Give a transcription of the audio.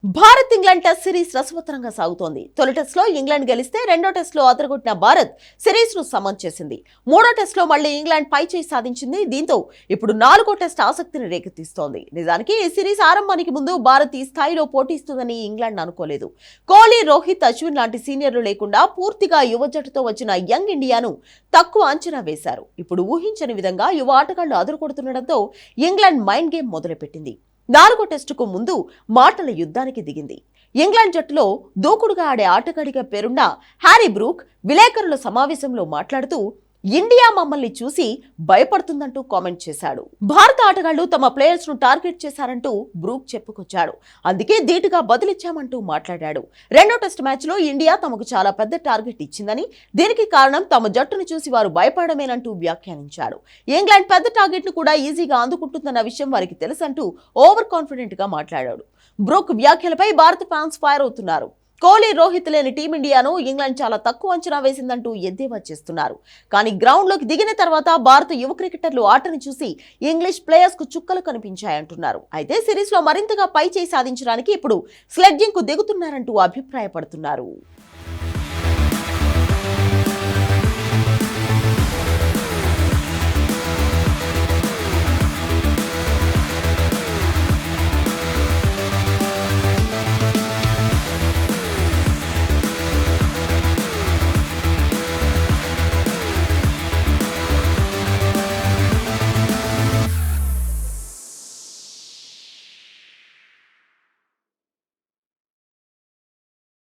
Bharat England test series రసవత్తరంగా సాగుతోంది. తొలి టెస్ట్ లో ఇంగ్లాండ్ గెలిస్తే రెండో టెస్ట్ లో అదరగొట్టిన భారత్ సిరీస్ ను సమన్ చేసింది. మూడో టెస్ట్ లో మళ్లీ ఇంగ్లాండ్ పై చేయి సాధించింది. దీంతో ఇప్పుడు నాలుగో టెస్ట్ ఆసక్తిని రేకెత్తిస్తోంది. నిజానికి ఈ సిరీస్ ఆరంభానికి ముందు భారత్ ఈ స్థాయిలో పోటీస్తుందని ఇంగ్లాండ్ అనుకోలేదు. కోహ్లీ, రోహిత్, అశ్విన్ లాంటి సీనియర్లు లేకుండా పూర్తిగా యువ జట్టుతో వచ్చిన యంగ్ ఇండియాను తక్కువ అంచనా వేశారు. ఇప్పుడు ఊహించని విధంగా యువ ఆటగాళ్లు అదరగొడుతుండటంతో ఇంగ్లాండ్ మైండ్ గేమ్ మొదలుపెట్టింది. నాలుగో టెస్టుకు ముందు మాటల యుద్ధానికి దిగింది. ఇంగ్లాండ్ జట్టులో దూకుడుగా ఆడే ఆటగాడిగా పేరున్న హ్యారీ బ్రూక్ విలేకరుల సమావేశంలో మాట్లాడుతూ ఇండియా మమ్మల్ని చూసి భయపడుతుందంటూ కామెంట్ చేశాడు. భారత ఆటగాళ్లు తమ ప్లేయర్స్ ను టార్గెట్ చేశారంటూ బ్రూక్ చెప్పుకొచ్చాడు. అందుకే ధీటుగా బదులిచ్చామంటూ మాట్లాడాడు. రెండో టెస్ట్ మ్యాచ్ లో ఇండియా తమకు చాలా పెద్ద టార్గెట్ ఇచ్చిందని, దీనికి కారణం తమ జట్టును చూసి వారు భయపడమేనంటూ వ్యాఖ్యానించాడు. ఇంగ్లాండ్ పెద్ద టార్గెట్ ను కూడా ఈజీగా అందుకుంటుందన్న విషయం వారికి తెలుసంటూ ఓవర్ కాన్ఫిడెంట్ గా మాట్లాడాడు. బ్రూక్ వ్యాఖ్యలపై భారత ఫ్యాన్స్ ఫైర్ అవుతున్నారు. కోహ్లీ, రోహిత్ లేని టీమిండియాను ఇంగ్లాండ్ చాలా తక్కువ అంచనా వేసిందంటూ ఎద్దేవా చేస్తున్నారు. కానీ గ్రౌండ్ లోకి దిగిన తర్వాత భారత యువ క్రికెటర్లు ఆటను చూసి ఇంగ్లీష్ ప్లేయర్స్ కు చుక్కలు కనిపించాయంటున్నారు. అయితే సిరీస్ లో మరింతగా పై చేయి సాధించడానికి ఇప్పుడు స్లెడ్జింగ్ కు దిగుతున్నారంటూ అభిప్రాయపడుతున్నారు.